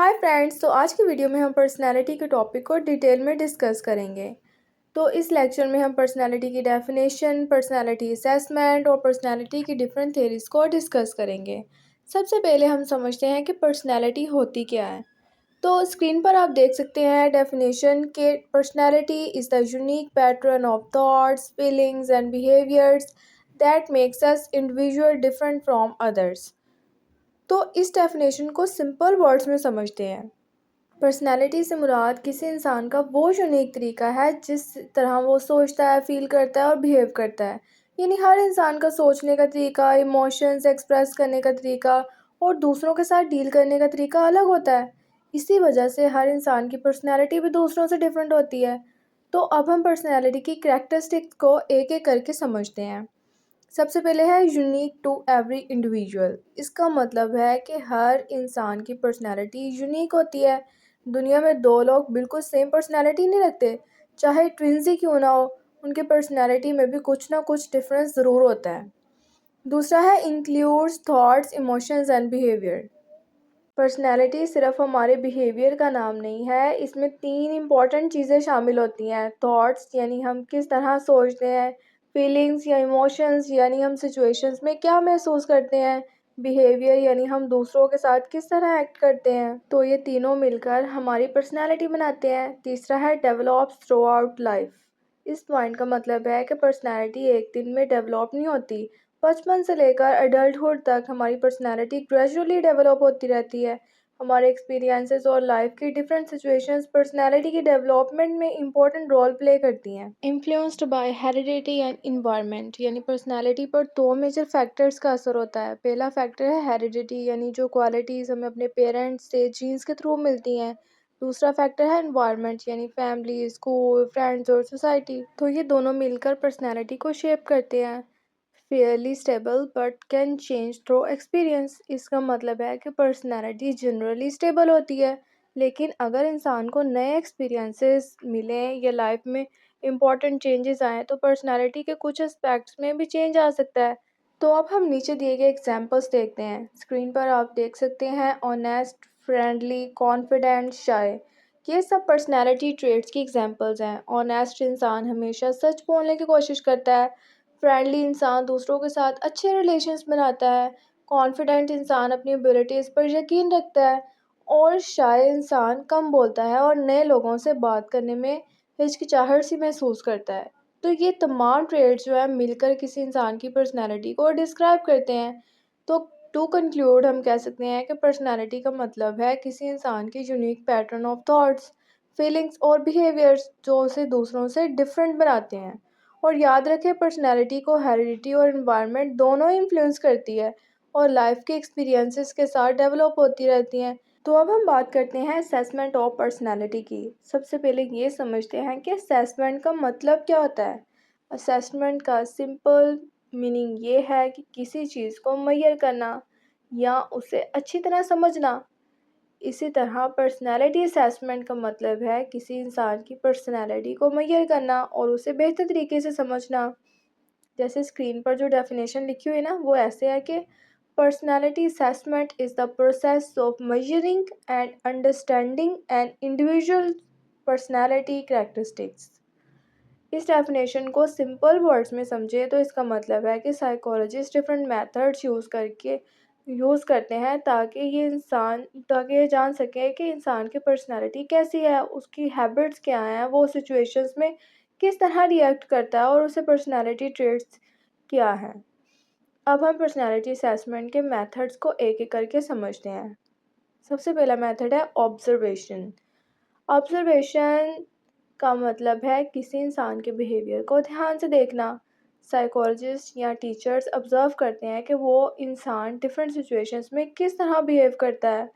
Hi friends, तो आज की वीडियो में हम पर्सनैलिटी के टॉपिक को डिटेल में डिस्कस करेंगे। तो इस लेक्चर में हम पर्सनैलिटी की डेफिनेशन, पर्सनैलिटी असेसमेंट और पर्सनैलिटी की डिफरेंट थेरीज को डिस्कस करेंगे। सबसे पहले हम समझते हैं कि पर्सनैलिटी होती क्या है। तो स्क्रीन पर आप देख सकते हैं डेफिनेशन के personality is the unique pattern of thoughts, feelings and behaviours that makes us individual different from others. तो इस डेफिनेशन को सिंपल वर्ड्स में समझते हैं। पर्सनैलिटी से मुराद किसी इंसान का वो यूनिक तरीका है जिस तरह वो सोचता है, फील करता है और बिहेव करता है। यानी हर इंसान का सोचने का तरीका, इमोशंस एक्सप्रेस करने का तरीका और दूसरों के साथ डील करने का तरीका अलग होता है। इसी वजह से हर इंसान की पर्सनैलिटी भी दूसरों से डिफरेंट होती है। तो अब हम पर्सनैलिटी की करैक्टरिस्टिक्स को एक एक करके समझते हैं। सबसे पहले है यूनिक टू एवरी इंडिविजुअल। इसका मतलब है कि हर इंसान की पर्सनैलिटी यूनिक होती है। दुनिया में दो लोग बिल्कुल सेम पर्सनैलिटी नहीं रखते, चाहे ट्विंस ही क्यों ना हो, उनके पर्सनैलिटी में भी कुछ ना कुछ डिफरेंस ज़रूर होता है। दूसरा है includes thoughts, emotions and behaviour. Personality सिर्फ हमारे बिहेवियर का नाम नहीं है, इसमें तीन इंपॉर्टेंट चीज़ें शामिल होती हैं। थॉट्स यानी हम किस तरह सोचते हैं, फीलिंग्स या इमोशंस यानी हम सिचुएशंस में क्या महसूस करते हैं, बिहेवियर यानी हम दूसरों के साथ किस तरह एक्ट करते हैं। तो ये तीनों मिलकर हमारी पर्सनैलिटी बनाते हैं। तीसरा है डेवलप्स थ्रू आउट लाइफ। इस पॉइंट का मतलब है कि पर्सनैलिटी एक दिन में डेवलप नहीं होती। बचपन से लेकर एडल्टहुड तक हमारी पर्सनैलिटी ग्रेजुअली डेवलप होती रहती है। हमारे एक्सपीरियंसेस और लाइफ की डिफरेंट सिचुएशंस पर्सनैलिटी की डेवलपमेंट में इंपॉर्टेंट रोल प्ले करती हैं। Influenced by heredity and environment यानी पर्सनैलिटी पर दो मेजर फैक्टर्स का असर होता है। पहला फैक्टर है हेरिडिटी यानी जो क्वालिटीज़ हमें अपने पेरेंट्स से जीन्स के थ्रू मिलती हैं। दूसरा फैक्टर है एनवायरनमेंट यानी फैमिली, स्कूल, फ्रेंड्स और सोसाइटी। तो ये दोनों मिलकर पर्सनैलिटी को शेप करते हैं। Fairlie stable but can change through experience. इसका मतलब है कि पर्सनैलिटी जनरली स्टेबल होती है, लेकिन अगर इंसान को नए एक्सपीरियंसेस मिलें या लाइफ में इम्पॉर्टेंट चेंजेस आएँ तो पर्सनैलिटी के कुछ एस्पेक्ट्स में भी चेंज आ सकता है। तो अब हम नीचे दिए गए एग्जांपल्स देखते हैं। स्क्रीन पर आप देख सकते हैं ऑनेस्ट, फ्रेंडली, कॉन्फिडेंट, शाय। ये सब पर्सनैलिटी ट्रेट्स की एग्जांपल्स हैं। ऑनेस्ट इंसान हमेशा सच बोलने की कोशिश करता है। फ्रेंडली इंसान दूसरों के साथ अच्छे रिलेशंस बनाता है। कॉन्फिडेंट इंसान अपनी एबिलिटीज़ पर यकीन रखता है। और शाय इंसान कम बोलता है और नए लोगों से बात करने में हिचकिचाहट सी महसूस करता है। तो ये तमाम ट्रेड्स जो है मिलकर किसी इंसान की पर्सनैलिटी को डिस्क्राइब करते हैं। तो टू कंक्लूड हम कह सकते हैं कि पर्सनैलिटी का मतलब है किसी इंसान की unique pattern of thoughts, feelings और बिहेवियर्स जो उसे दूसरों से डिफरेंट बनाते हैं। और याद रखें पर्सनैलिटी को हेरिडिटी और इन्वायरमेंट दोनों इन्फ्लुएंस करती है और लाइफ के एक्सपीरियंसेस के साथ डेवलप होती रहती हैं। तो अब हम बात करते हैं असेसमेंट ऑफ पर्सनैलिटी की। सबसे पहले ये समझते हैं कि असेसमेंट का मतलब क्या होता है। असेसमेंट का सिंपल मीनिंग ये है कि किसी चीज़ को मेजर करना या उसे अच्छी तरह समझना। इसी तरह पर्सनैलिटी असेसमेंट का मतलब है किसी इंसान की पर्सनैलिटी को मेजर करना और उसे बेहतर तरीके से समझना। जैसे स्क्रीन पर जो डेफिनेशन लिखी हुई है ना, वो ऐसे है कि personality assessment is the process of measuring and understanding an individual personality characteristics. इस डेफिनेशन को सिंपल वर्ड्स में समझे तो इसका मतलब है कि साइकोलॉजिस्ट डिफरेंट मेथड्स यूज़ करते हैं ताकि ये जान सके कि इंसान की पर्सनैलिटी कैसी है, उसकी हैबिट्स क्या हैं, वो सिचुएशंस में किस तरह रिएक्ट करता है और उसे पर्सनैलिटी ट्रेट्स क्या हैं। अब हम पर्सनैलिटी असेसमेंट के मेथड्स को एक एक करके समझते हैं। सबसे पहला मेथड है ऑब्जर्वेशन। ऑब्जर्वेशन का मतलब है किसी इंसान के बिहेवियर को ध्यान से देखना। साइकोलॉजिस्ट या टीचर्स ऑब्जर्व करते हैं कि वो इंसान डिफरेंट सिचुएशंस में किस तरह बिहेव करता है।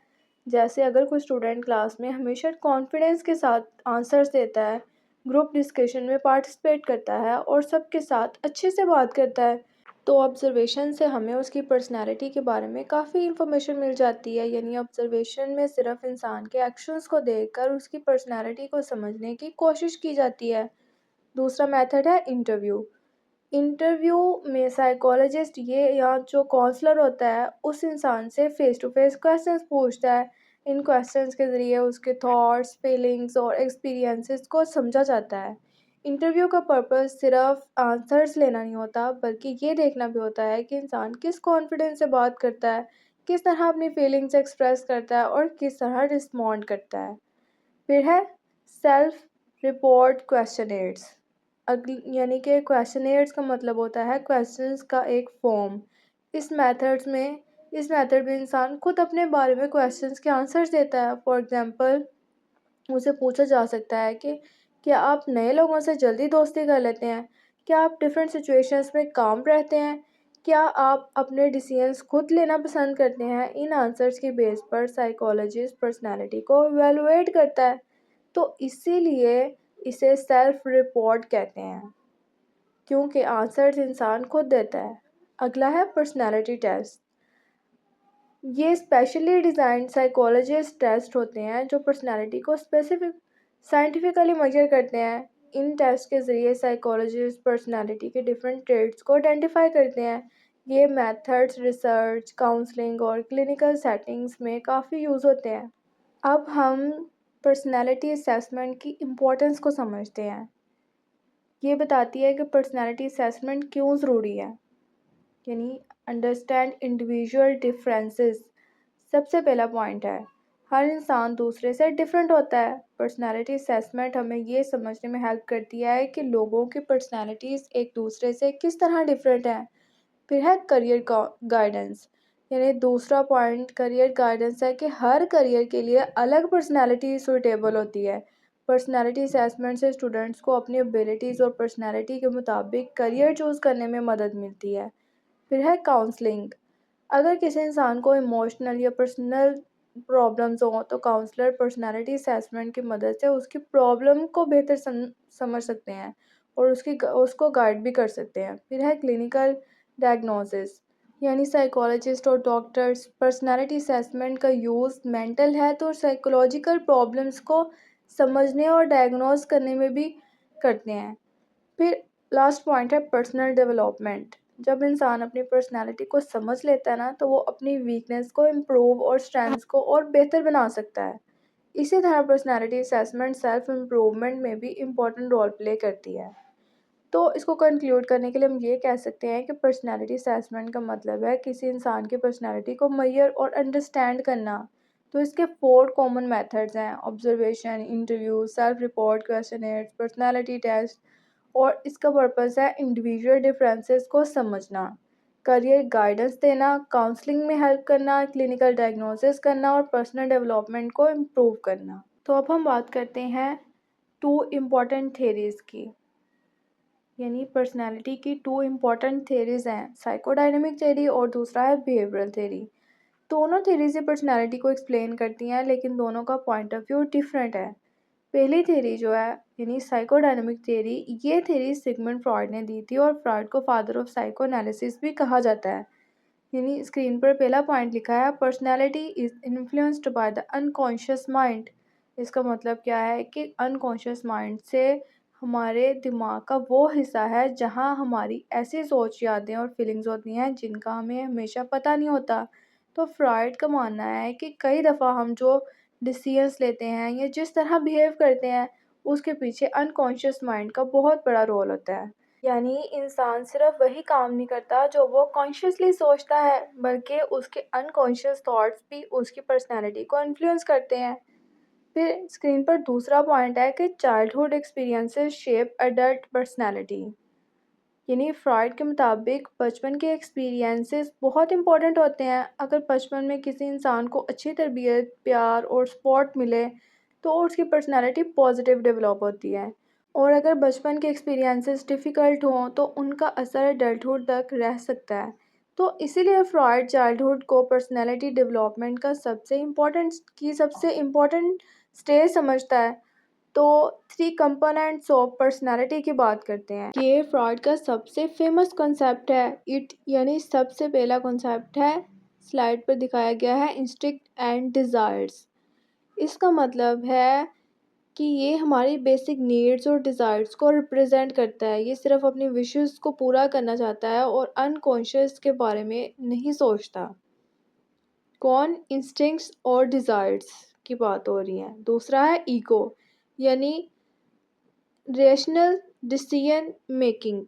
जैसे अगर कोई स्टूडेंट क्लास में हमेशा कॉन्फिडेंस के साथ आंसर्स देता है, ग्रुप डिस्कशन में पार्टिसिपेट करता है और सबके साथ अच्छे से बात करता है, तो ऑब्जर्वेशन से हमें उसकी पर्सनैलिटी के बारे में काफ़ी इन्फॉर्मेशन मिल जाती है। यानी ऑब्जर्वेशन में सिर्फ इंसान के एक्शंस को देखकर उसकी पर्सनैलिटी को समझने की कोशिश की जाती है। दूसरा मेथड है इंटरव्यू। इंटरव्यू में साइकोलॉजिस्ट ये या जो काउंसलर होता है उस इंसान से फेस टू फेस क्वेश्चंस पूछता है। इन क्वेश्चंस के ज़रिए उसके थॉट्स, फीलिंग्स और एक्सपीरियंसेस को समझा जाता है। इंटरव्यू का पर्पस सिर्फ आंसर्स लेना नहीं होता, बल्कि ये देखना भी होता है कि इंसान किस कॉन्फिडेंस से बात करता है, किस तरह अपनी फीलिंग्स एक्सप्रेस करता है और किस तरह रिस्पॉन्ड करता है। फिर है सेल्फ रिपोर्ट क्वेश्चनेट्स। यानी कि क्वेश्चनेट्स का मतलब होता है क्वेश्चंस का एक फॉर्म। इस मेथड में इंसान खुद अपने बारे में क्वेश्चंस के आंसर्स देता है। फॉर एग्जांपल, उसे पूछा जा सकता है कि क्या आप नए लोगों से जल्दी दोस्ती कर लेते हैं? क्या आप डिफरेंट सिचुएशंस में काम रहते हैं? क्या आप अपने डिसीजंस खुद लेना पसंद करते हैं? इन आंसर्स की बेस पर साइकोलॉजिस्ट पर्सनालिटी को इवैल्यूएट करता है। तो इसीलिए इसे सेल्फ रिपोर्ट कहते हैं, क्योंकि आंसर्स इंसान खुद देता है। अगला है पर्सनालिटी टेस्ट। ये स्पेशली डिज़ाइंड साइकोलॉजिस्ट टेस्ट होते हैं जो पर्सनालिटी को साइंटिफिकली मेजर करते हैं। इन टेस्ट के ज़रिए साइकोलॉजिस्ट पर्सनालिटी के डिफरेंट ट्रेड्स को आइडेंटिफाई करते हैं। ये मेथड्स रिसर्च, काउंसलिंग और क्लिनिकल सेटिंग्स में काफ़ी यूज़ होते हैं। अब हम पर्सनालिटी असेसमेंट की इम्पोर्टेंस को समझते हैं। ये बताती है कि पर्सनालिटी असेसमेंट क्यों ज़रूरी है। यानी अंडरस्टैंड इंडिविजुअल डिफरेंसेस। सबसे पहला पॉइंट है, हर इंसान दूसरे से डिफरेंट होता है। पर्सनालिटी असेसमेंट हमें ये समझने में हेल्प करती है कि लोगों की पर्सनालिटीज़ एक दूसरे से किस तरह डिफरेंट हैं। फिर है करियर गाइडेंस। यानी दूसरा पॉइंट करियर गाइडेंस है कि हर करियर के लिए अलग पर्सनालिटी सूटेबल होती है। पर्सनालिटी असेसमेंट से स्टूडेंट्स को अपनी एबिलिटीज़ और पर्सनालिटी के मुताबिक करियर चूज़ करने में मदद मिलती है। फिर है काउंसलिंग। अगर किसी इंसान को इमोशनल या पर्सनल प्रॉब्लम्स हो तो काउंसलर पर्सनालिटी असेसमेंट की मदद से उसकी प्रॉब्लम को बेहतर समझ सकते हैं और उसको गाइड भी कर सकते हैं। फिर है क्लिनिकल डायग्नोसिस। यानी साइकोलॉजिस्ट और डॉक्टर्स पर्सनालिटी असेसमेंट का यूज़ मेंटल हेल्थ और साइकोलॉजिकल प्रॉब्लम्स को समझने और डायग्नोस करने में भी करते हैं। फिर लास्ट पॉइंट है पर्सनल डेवलपमेंट। जब इंसान अपनी पर्सनालिटी को समझ लेता है ना, तो वो अपनी वीकनेस को इम्प्रूव और स्ट्रेंथ्स को और बेहतर बना सकता है। इसी तरह पर्सनालिटी असेसमेंट सेल्फ इम्प्रूवमेंट में भी इम्पोर्टेंट रोल प्ले करती है। तो इसको कंक्लूड करने के लिए हम ये कह सकते हैं कि पर्सनालिटी असेसमेंट का मतलब है किसी इंसान की पर्सनालिटी को मेजर और अंडरस्टैंड करना। तो इसके 4 कॉमन मेथड्स हैं: observation, interview, self report, questionnaire, personality test. और इसका पर्पस है इंडिविजुअल डिफरेंसेस को समझना, करियर गाइडेंस देना, काउंसलिंग में हेल्प करना, क्लिनिकल डायग्नोसिस करना और पर्सनल डेवलपमेंट को इम्प्रूव करना। तो अब हम बात करते हैं 2 इम्पॉर्टेंट थेरीज़ की। यानी पर्सनालिटी की 2 इम्पॉर्टेंट थेरीज़ हैं, साइकोडायनेमिक थेरी और दूसरा है बिहेवियरल थेरी। दोनों थेरीज़ पर्सनालिटी को एक्सप्लेन करती हैं, लेकिन दोनों का पॉइंट ऑफ व्यू डिफरेंट है। पहली थेरी जो है यानी साइकोडायनेमिक थेरी, ये थेरी सिगमंड फ्रॉइड ने दी थी और फ्रॉइड को फादर ऑफ साइको एनालिसिस भी कहा जाता है। यानी स्क्रीन पर पहला पॉइंट लिखा है, personality is influenced by the unconscious mind. इसका मतलब क्या है कि अनकॉन्शियस माइंड से हमारे दिमाग का वो हिस्सा है जहाँ हमारी ऐसी सोच, यादें और फीलिंग्स होती हैं जिनका हमें हमेशा पता नहीं होता। तो फ्रॉइड का मानना है कि कई दफ़ा हम जो डिसीजंस लेते हैं या जिस तरह बिहेव करते हैं, उसके पीछे अनकॉन्शियस माइंड का बहुत बड़ा रोल होता है। यानी इंसान सिर्फ वही काम नहीं करता जो वो कॉन्शियसली सोचता है, बल्कि उसके अनकॉन्शियस थॉट्स भी उसकी पर्सनैलिटी को इन्फ्लुएंस करते हैं। फिर स्क्रीन पर दूसरा पॉइंट है कि childhood experiences shape adult personality. यानी फ्रॉइड के मुताबिक बचपन के एक्सपीरियंसेस बहुत इंपॉर्टेंट होते हैं। अगर बचपन में किसी इंसान को अच्छी तरबियत, प्यार और सपोर्ट मिले तो उसकी पर्सनैलिटी पॉजिटिव डेवलप होती है। और अगर बचपन के एक्सपीरियंसेस डिफ़िकल्ट हों तो उनका असर एडल्टहुड तक रह सकता है। तो इसीलिए फ्रॉइड चाइल्डहुड को पर्सनैलिटी डेवलपमेंट का सबसे इम्पोर्टेंट स्टेज समझता है। तो 3 कंपोनेंट्स ऑफ पर्सनैलिटी की बात करते हैं। ये फ्रॉइड का सबसे फेमस कॉन्सेप्ट है, इट। यानी सबसे पहला कॉन्सेप्ट है, स्लाइड पर दिखाया गया है, इंस्टिंक्ट एंड डिज़ायर्स। इसका मतलब है कि ये हमारी बेसिक नीड्स और डिज़ायर्स को रिप्रेजेंट करता है। ये सिर्फ अपनी विशेस को पूरा करना चाहता है और अनकॉन्शियस के बारे में नहीं सोचता। कौन इंस्टिंक्ट्स और डिज़ायर्स की बात हो रही है। दूसरा है ईगो, यानी रेशनल डिसीजन मेकिंग।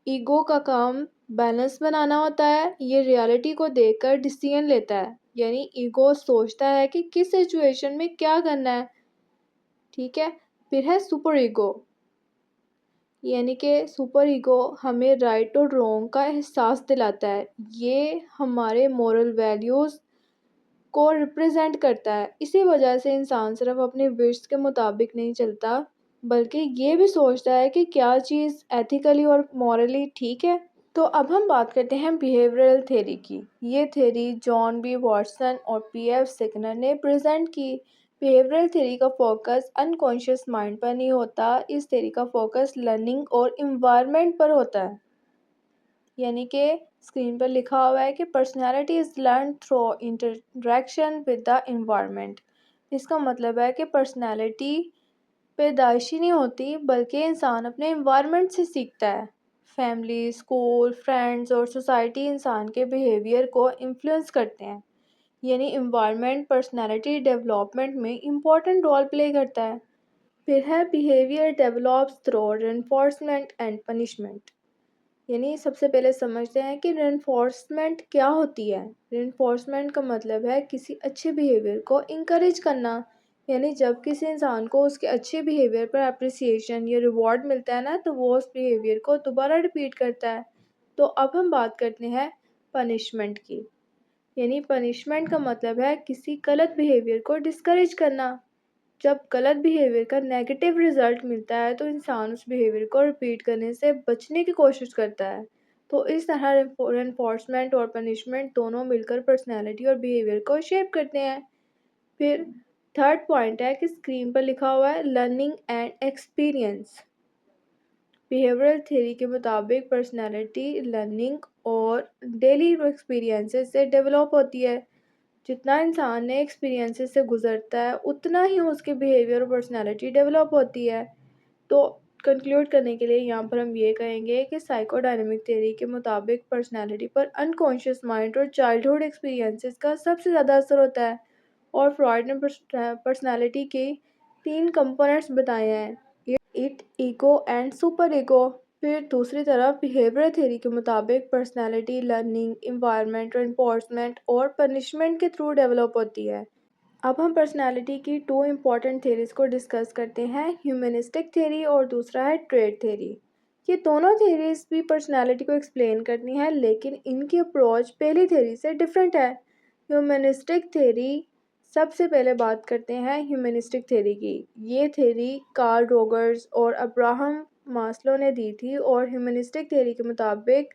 ईगो का काम बैलेंस बनाना होता है, ये रियलिटी को देखकर डिसीजन लेता है, यानी ईगो सोचता है कि किस सिचुएशन में क्या करना है। ठीक है। फिर है सुपर ईगो, यानी कि सुपर ईगो हमें राइट और रॉन्ग का एहसास दिलाता है, ये हमारे मोरल वैल्यूज़ को रिप्रेजेंट करता है। इसी वजह से इंसान सिर्फ अपने विश के मुताबिक नहीं चलता, बल्कि ये भी सोचता है कि क्या चीज़ एथिकली और मॉरली ठीक है। तो अब हम बात करते हैं बिहेवियरल थ्योरी की। ये थ्योरी जॉन बी वॉटसन और पी.एफ. सिकनर ने प्रेजेंट की। बिहेवियरल थ्योरी का फोकस अनकॉन्शियस माइंड पर नहीं होता, इस थ्योरी का फोकस लर्निंग और इन्वायरमेंट पर होता है। यानी कि स्क्रीन पर लिखा हुआ है कि personality is learn through interaction with the environment. इसका मतलब है कि पर्सनैलिटी पैदाइशी नहीं होती, बल्कि इंसान अपने इन्वायरमेंट से सीखता है। फैमिली, स्कूल, फ्रेंड्स और सोसाइटी इंसान के बिहेवियर को इन्फ्लुएंस करते हैं, यानी इन्वायरमेंट पर्सनैलिटी डेवलपमेंट में इम्पोर्टेंट रोल प्ले करता है। फिर है behaviour develops through reinforcement and punishment. यानी सबसे पहले समझते हैं कि रेनफोर्समेंट क्या होती है। रेनफोर्समेंट का मतलब है किसी अच्छे बिहेवियर को इंकरेज करना, यानी जब किसी इंसान को उसके अच्छे बिहेवियर पर अप्रिसिएशन या रिवॉर्ड मिलता है ना, तो वो उस बिहेवियर को दोबारा रिपीट करता है। तो अब हम बात करते हैं पनिशमेंट की। यानी पनिशमेंट का मतलब है किसी गलत बिहेवियर को डिस्करेज करना। जब गलत बिहेवियर का नेगेटिव रिजल्ट मिलता है, तो इंसान उस बिहेवियर को रिपीट करने से बचने की कोशिश करता है। तो इस तरह रेनफोर्समेंट और पनिशमेंट दोनों मिलकर पर्सनैलिटी और बिहेवियर को शेप करते हैं। फिर थर्ड पॉइंट है कि स्क्रीन पर लिखा हुआ है learning and experience. Behavioural theory के मुताबिक पर्सनैलिटी लर्निंग और डेली एक्सपीरियंसेस से डेवलप होती है। जितना इंसान ने एक्सपीरियंसेस से गुजरता है, उतना ही उसके बिहेवियर और पर्सनैलिटी डेवलप होती है। तो कंक्लूड करने के लिए यहाँ पर हम ये कहेंगे कि साइकोडायनेमिक थ्योरी के मुताबिक पर्सनैलिटी पर अनकॉन्शियस माइंड और चाइल्डहुड एक्सपीरियंसेस का सबसे ज़्यादा असर होता है। और फ्रॉइड ने पर्सनैलिटी के 3 कंपोनेंट्स बताए हैं, it, ego and super ego. फिर दूसरी तरफ बिहेवियर थ्योरी के मुताबिक पर्सनैलिटी लर्निंग, इन्वायरमेंट, रेनफोर्समेंट और पनिशमेंट के थ्रू डेवलप होती है। अब हम पर्सनैलिटी की 2 इम्पॉर्टेंट थ्योरीज को डिस्कस करते हैं, ह्यूमनिस्टिक थ्योरी और दूसरा है ट्रेट थ्योरी। ये दोनों थ्योरीज भी पर्सनैलिटी को एक्सप्लेन करती हैं, लेकिन इनकी अप्रोच पहली थ्योरी से डिफरेंट है। ह्यूमनिस्टिक थ्योरी, सबसे पहले बात करते हैं ह्यूमनिस्टिक थ्योरी की। ये थ्योरी कार्ल रोगर्स और अब्राहम मास्लो ने दी थी और ह्यूमनिस्टिक थ्योरी के मुताबिक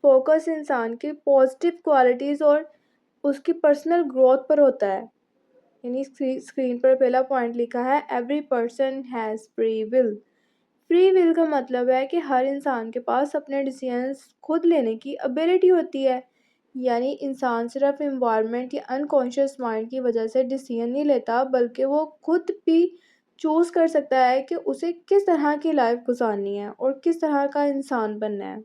फोकस इंसान की पॉजिटिव क्वालिटीज़ और उसकी पर्सनल ग्रोथ पर होता है। यानी स्क्रीन पर पहला पॉइंट लिखा है every person has free will. Free will का मतलब है कि हर इंसान के पास अपने डिसीजंस खुद लेने की एबिलिटी होती है, यानी इंसान सिर्फ इन्वायरमेंट या अनकॉन्शियस माइंड की वजह से डिसीजन नहीं लेता, बल्कि वो खुद भी चूज़ कर सकता है कि उसे किस तरह की लाइफ गुजारनी है और किस तरह का इंसान बनना है।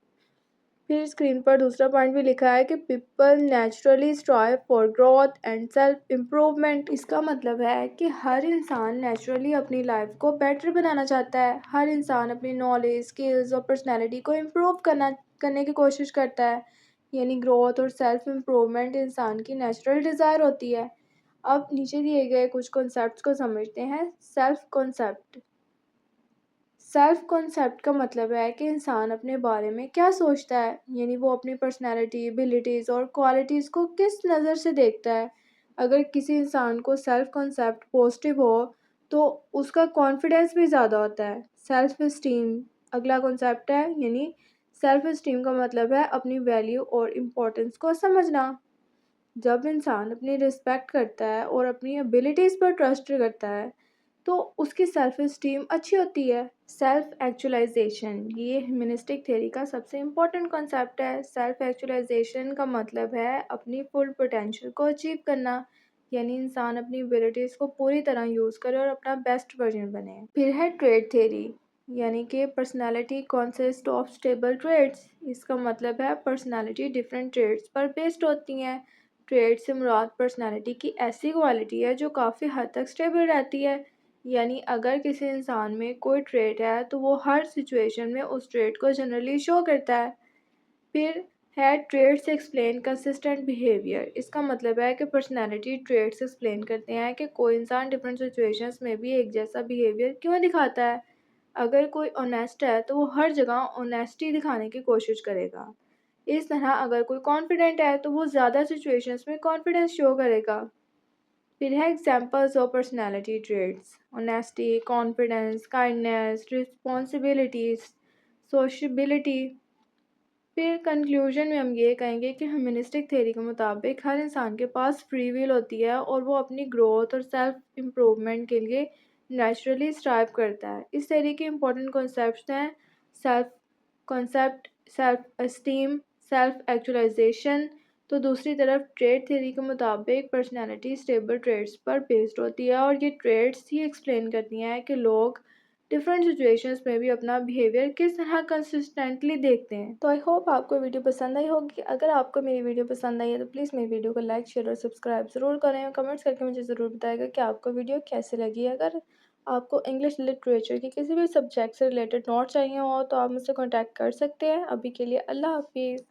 फिर स्क्रीन पर दूसरा पॉइंट भी लिखा है कि people naturally strive for growth and self improvement. इसका मतलब है कि हर इंसान नेचुरली अपनी लाइफ को बेटर बनाना चाहता है। हर इंसान अपनी नॉलेज, स्किल्स और पर्सनैलिटी को इम्प्रूव करने की कोशिश करता है, यानी ग्रोथ और सेल्फ इम्प्रूवमेंट इंसान की नेचुरल डिज़ायर होती है। अब नीचे दिए गए कुछ कॉन्सेप्ट्स को समझते हैं। Self concept. सेल्फ कॉन्सेप्ट का मतलब है कि इंसान अपने बारे में क्या सोचता है, यानी वो अपनी पर्सनैलिटी, एबिलिटीज़ और क्वालिटीज़ को किस नज़र से देखता है। अगर किसी इंसान को सेल्फ कॉन्सेप्ट पॉजिटिव हो, तो उसका कॉन्फिडेंस भी ज़्यादा होता है। सेल्फ इस्टीम अगला कॉन्सेप्ट है, यानी सेल्फ इस्टीम का मतलब है अपनी वैल्यू और इम्पोर्टेंस को समझना। जब इंसान अपनी रिस्पेक्ट करता है और अपनी एबिलिटीज़ पर ट्रस्ट करता है, तो उसकी सेल्फ इस्टीम अच्छी होती है। सेल्फ एक्चुअलाइजेशन, ये ह्यूमनिस्टिक थ्योरी का सबसे इम्पोर्टेंट कॉन्सेप्ट है। सेल्फ एक्चुअलाइजेशन का मतलब है अपनी फुल पोटेंशियल को अचीव करना, यानी इंसान अपनी एबिलिटीज़ को पूरी तरह यूज़ करे और अपना बेस्ट वर्जन बने। फिर है ट्रेट थ्योरी, यानी कि personality consist of stable traits. इसका मतलब है पर्सनालिटी डिफरेंट ट्रेट्स पर बेस्ड होती हैं। ट्रेड से मुराद पर्सनैलिटी की ऐसी क्वालिटी है जो काफ़ी हद तक स्टेबल रहती है। यानी अगर किसी इंसान में कोई ट्रेड है तो वो हर सिचुएशन में उस ट्रेड को जनरली शो करता है। फिर है ट्रेड्स एक्सप्लेन कंसिस्टेंट बिहेवियर। इसका मतलब है कि पर्सनैलिटी ट्रेड्स एक्सप्लेन करते हैं कि कोई इंसान डिफरेंट सिचुएशंस में भी एक जैसा बिहेवियर क्यों दिखाता है। अगर कोई ऑनेस्ट है तो वो हर जगह ऑनेस्टी दिखाने की कोशिश करेगा। इस तरह अगर कोई कॉन्फिडेंट है तो वो ज़्यादा सिचुएशंस में कॉन्फिडेंस शो करेगा। फिर है examples of personality trades: honesty, confidence, kindness, responsibilities, sociability. फिर कंक्लूजन में हम ये कहेंगे कि ह्यूमनिस्टिक थ्योरी के मुताबिक हर इंसान के पास फ्री विल होती है और वो अपनी ग्रोथ और सेल्फ इम्प्रूवमेंट के लिए नेचुरली स्ट्राइव करता है। इस थ्योरी के इंपॉर्टेंट कॉन्सेप्ट्स हैं self concept, self esteem, self actualisation. तो दूसरी तरफ ट्रेड थ्योरी के मुताबिक पर्सनैलिटी स्टेबल ट्रेड्स पर बेस्ड होती है और ये ट्रेड्स ही एक्सप्लेन करती हैं कि लोग डिफरेंट सिचुएशंस में भी अपना बिहेवियर किस तरह कंसिस्टेंटली देखते हैं। तो आई होप आपको वीडियो पसंद आई होगी। अगर आपको मेरी वीडियो पसंद आई है तो प्लीज़ मेरी वीडियो को लाइक, शेयर और सब्सक्राइब ज़रूर करें और कमेंट्स करके मुझे ज़रूर बताएगा कि आपको वीडियो कैसे लगी। अगर आपको इंग्लिश लिटरेचर के किसी भी सब्जेक्ट से रिलेटेड नोट चाहिए हो तो आप मुझसे कॉन्टैक्ट कर सकते हैं। अभी के लिए अल्लाह हाफिज़।